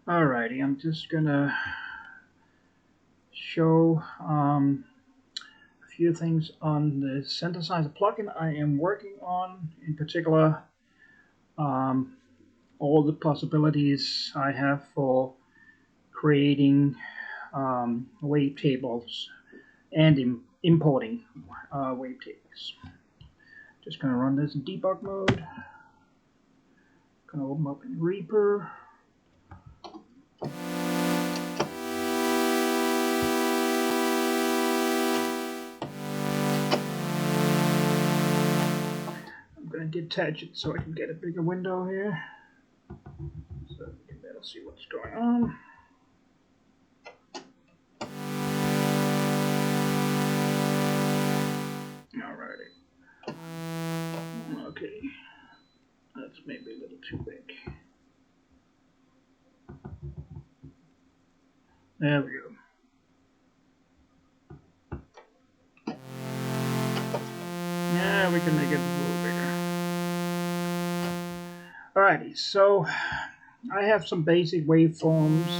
Alrighty, I'm just gonna show a few things on the synthesizer plugin I am working on. In particular, all the possibilities I have for creating wavetables and importing wavetables. Just gonna run this in debug mode. Gonna open up in Reaper. I'm gonna detach it so I can get a bigger window here, so you can better see what's going on. Alrighty. Okay. That's maybe a little too big. There we go. Yeah, we can make it a little bigger. Alrighty, so I have some basic waveforms.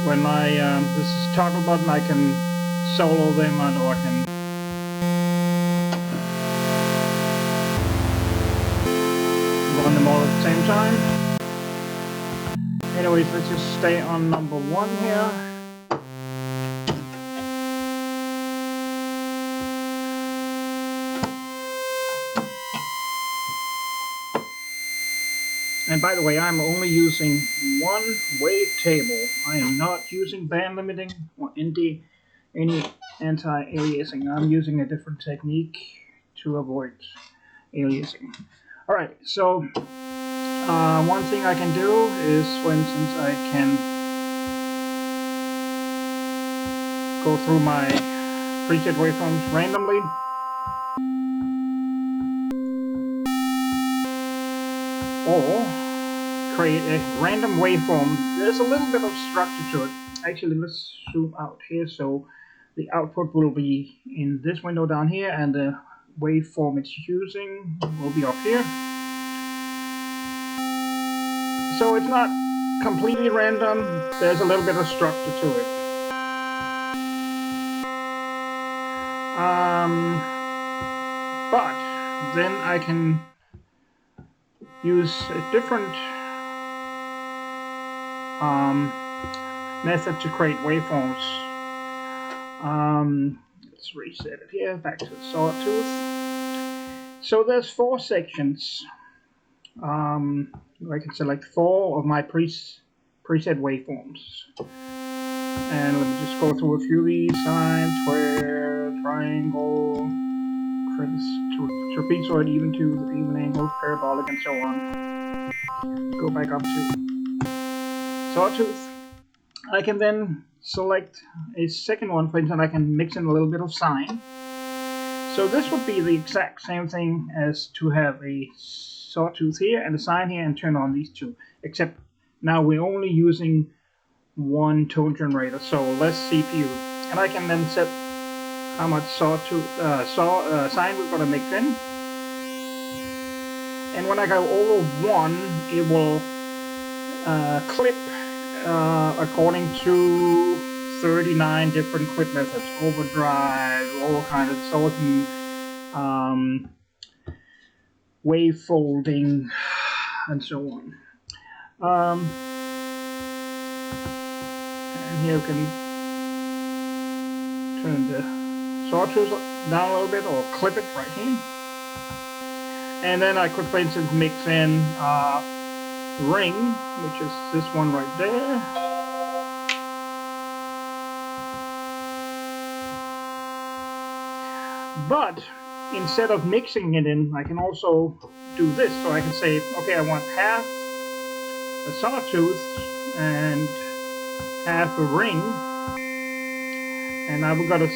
When this is toggle button, I can solo them or I can run them all at the same time. Anyways, let's just stay on number 1 here. And by the way, I'm only using one wavetable. I am not using band limiting or any anti-aliasing. I'm using a different technique to avoid aliasing. Alright, so one thing I can do is, for instance, I can go through my preset waveforms randomly. Or create a random waveform. There's a little bit of structure to it. Actually, let's zoom out here so the output will be in this window down here and the waveform it's using will be up here. So it's not completely random, there's a little bit of structure to it. But then I can use a different method to create waveforms. Let's reset it here, back to the sawtooth. So there's 4 sections. I can select 4 of my preset waveforms. And let me just go through a few of these: sine, square, triangle, trapezoid, even tooth, even angle, parabolic, and so on. Go back up to sawtooth. I can then select a second one. For instance, I can mix in a little bit of sine. So this would be the exact same thing as to have a sawtooth here and a sine here and turn on these two, except now we're only using one tone generator, so less CPU. And I can then set how much sine we're going to mix in. And when I go over 1, it will clip according to 39 different clip methods, overdrive, all kinds of, so it can wave folding and so on. And here we can turn the sawtooth down a little bit or clip it right here. And then I could, for instance, mix in ring, which is this one right there. But instead of mixing it in, I can also do this. So I can say, okay, I want half a sawtooth and half a ring. And now we're going to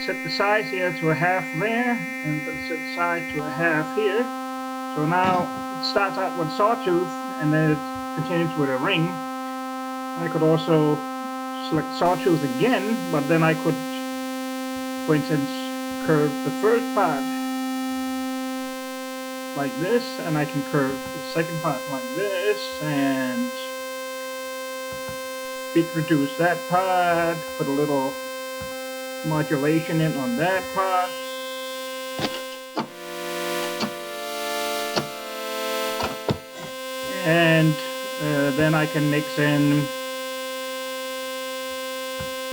set the size here to a half there, and we're going to set the size to a half here. So now it starts out with sawtooth, and then it continues with a ring. I could also select sawtooth again, but then I could, for instance, curve the first part like this, and I can curve the second part like this, and bit reduce that part, put a little modulation in on that part. And then I can mix in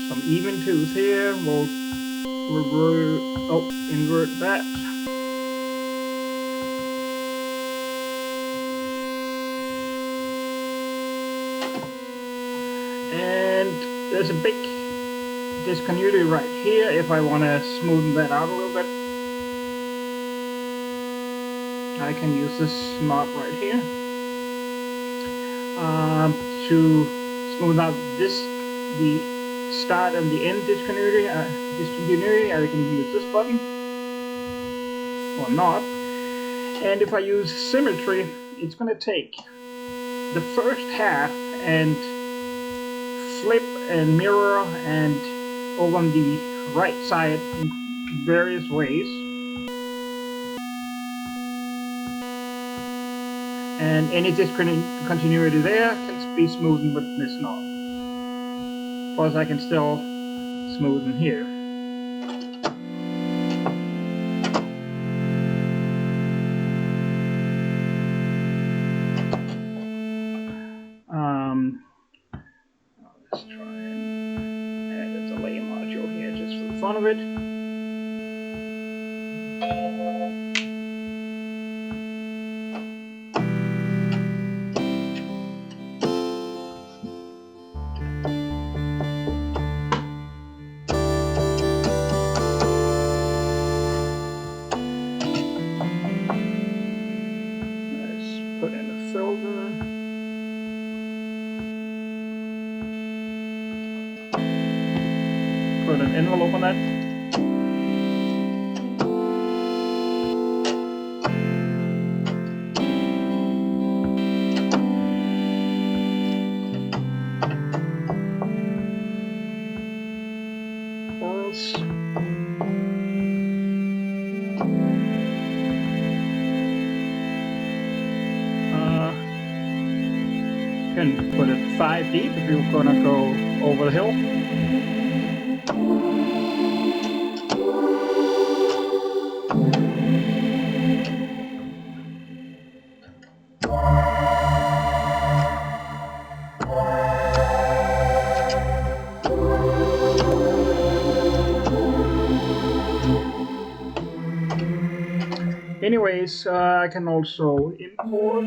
some even twos here. We'll invert that. And there's a big discontinuity right here if I want to smoothen that out a little bit. I can use this knob right here to smooth out the start and the end discontinuity. I can use this button or knob. And if I use symmetry, it's going to take the first half and flip and mirror and over on the right side in various ways. And any discontinuity there can be smoothened with this knob. Plus I can still smoothen here. Let's try and add a delay module here just for the fun of it. Put an envelope on that. Pulse. Can put it 5 deep if you're gonna go over the hill. Anyways, I can also import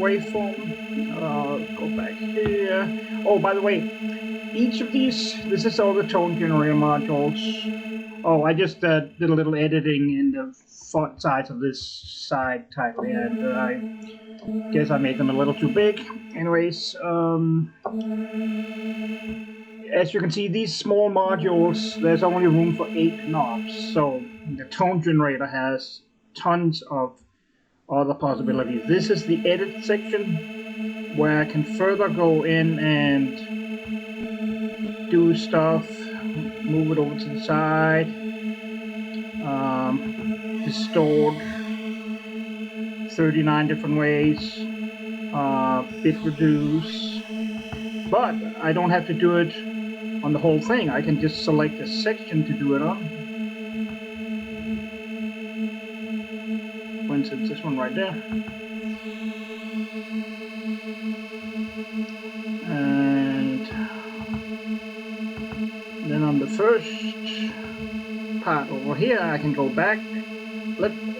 waveform. Go back here. Oh, by the way, each of these, this is all the tone generator modules. Oh, I just did a little editing in the font size of this side title, and I guess I made them a little too big. Anyways, as you can see, these small modules, there's only room for 8 knobs. So the tone generator has tons of other possibilities. This is the edit section where I can further go in and do stuff, move it over to the side, distort 39 different ways, bit reduce, but I don't have to do it on the whole thing. I can just select a section to do it on. For instance, this one right there. And then on the first part over here, I can go back.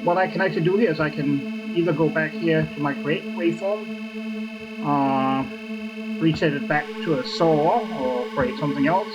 What I can actually do here is I can either go back here to my create waveform, reset it back to a saw, or create something else.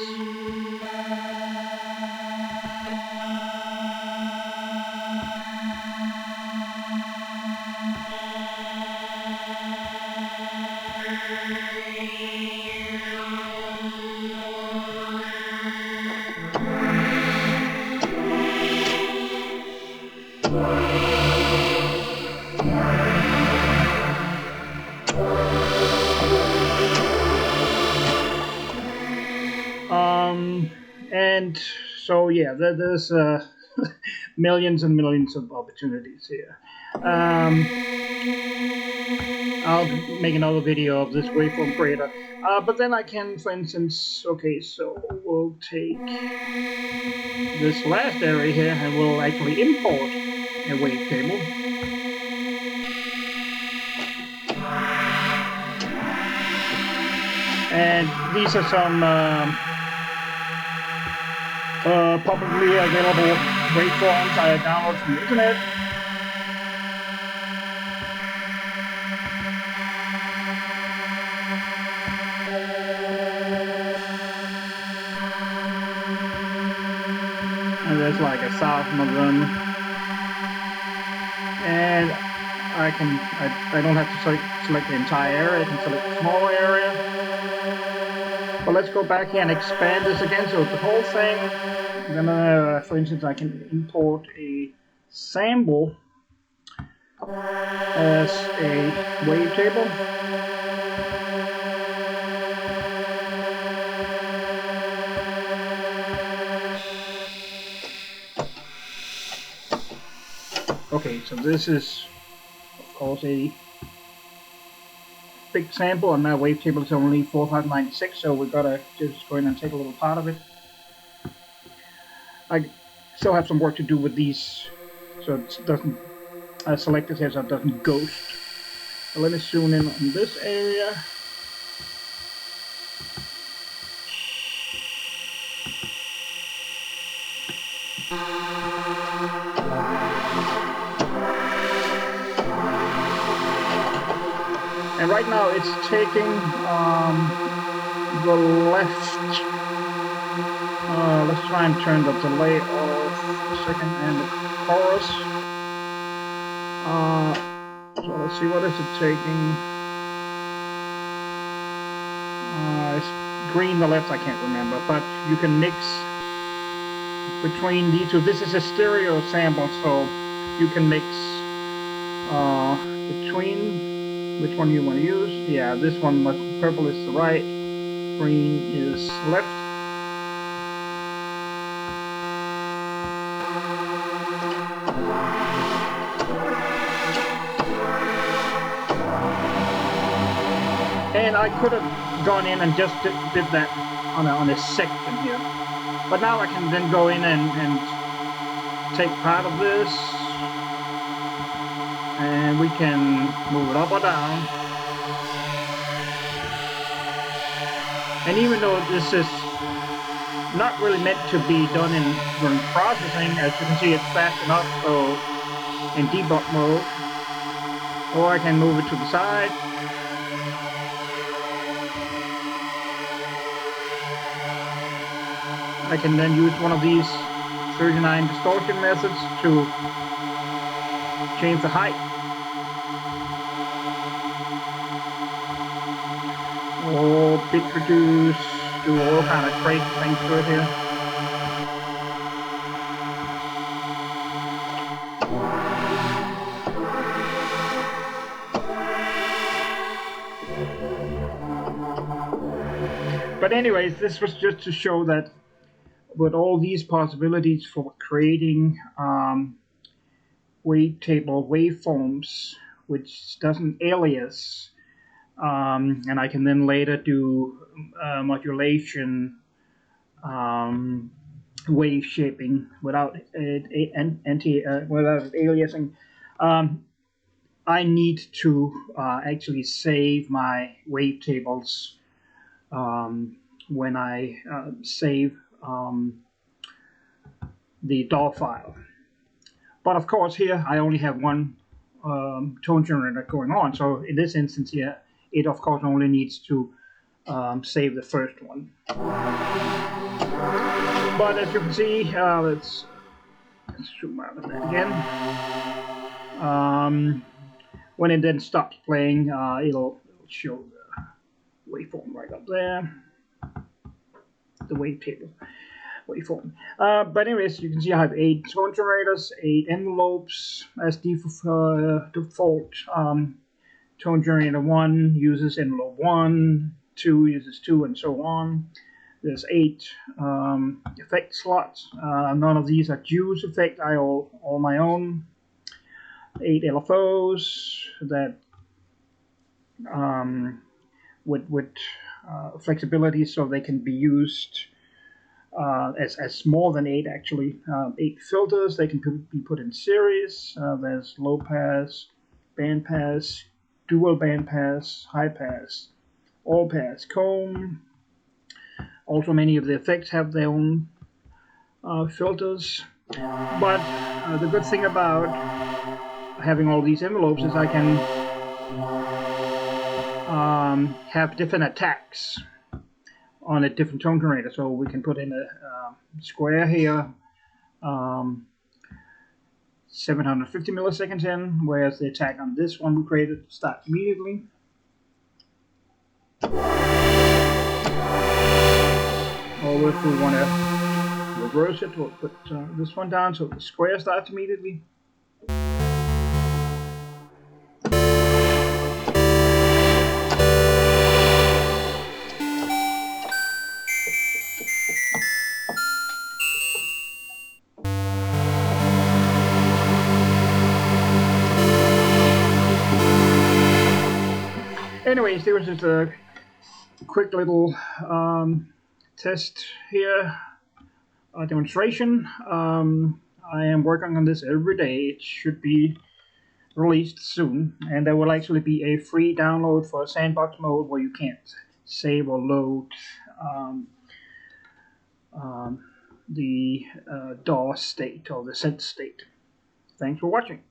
And so yeah, there's millions and millions of opportunities here. I'll make another video of this waveform creator. But then I can, for instance, okay, so we'll take this last area here and we'll actually import a wavetable. And these are some publicly available waveforms I downloaded from the internet. And there's like 1,000 of them. And I don't have to select the entire area, I can select a small area. But let's go back here and expand this again, so the whole thing. Then, for instance, I can import a sample as a wavetable. Okay, so this is, of course, a big sample, and my wavetable is only 4596, so we've got to just go in and take a little part of it. I still have some work to do with these, so it doesn't select it here so it doesn't ghost. So let me zoom in on this area. And right now it's taking the left. Let's try and turn the delay off a second, and the chorus. So let's see, what is it taking? It's green the left, I can't remember, but you can mix between the two. This is a stereo sample, so you can mix between which one you want to use. Yeah, this one, purple is the right, green is left. And I could have gone in and just did that on a section here. But now I can then go in and take part of this, and we can move it up or down. And even though this is not really meant to be done during processing, as you can see, it's fast enough, so in debug mode. Or I can move it to the side. I can then use one of these 39 distortion methods to change the height. Or bit reduce, do all kind of crazy things to it here. But anyways, this was just to show that with all these possibilities for creating wavetable waveforms, which doesn't alias, and I can then later do modulation, wave shaping without without aliasing. I need to actually save my wavetables when I save the DAW file. But of course here I only have one tone generator going on, so in this instance here it of course only needs to save the first one. But as you can see, let's zoom out of that again. When it then stops playing, it'll show the waveform right up there, the wavetable waveform. But anyways, you can see I have 8 tone generators, 8 envelopes as default. Tone generator 1 uses envelope 1, 2 uses 2, and so on. There's 8 effect slots. None of these are Juice effect. I all my own. 8 LFOs that with flexibility, so they can be used as more than 8 actually. 8 filters, they can be put in series. There's low pass, band pass, dual band pass, high pass, all pass, comb. Also, many of the effects have their own filters. But the good thing about having all these envelopes is I can have different attacks on a different tone generator. So we can put in a square here, 750 milliseconds in, whereas the attack on this one we created starts immediately. Or if we want to reverse it, we'll put this one down so the square starts immediately. Anyways, there was just a quick little test here, demonstration. I am working on this every day. It should be released soon, and there will actually be a free download for sandbox mode where you can't save or load the DAW state or the synth state. Thanks for watching.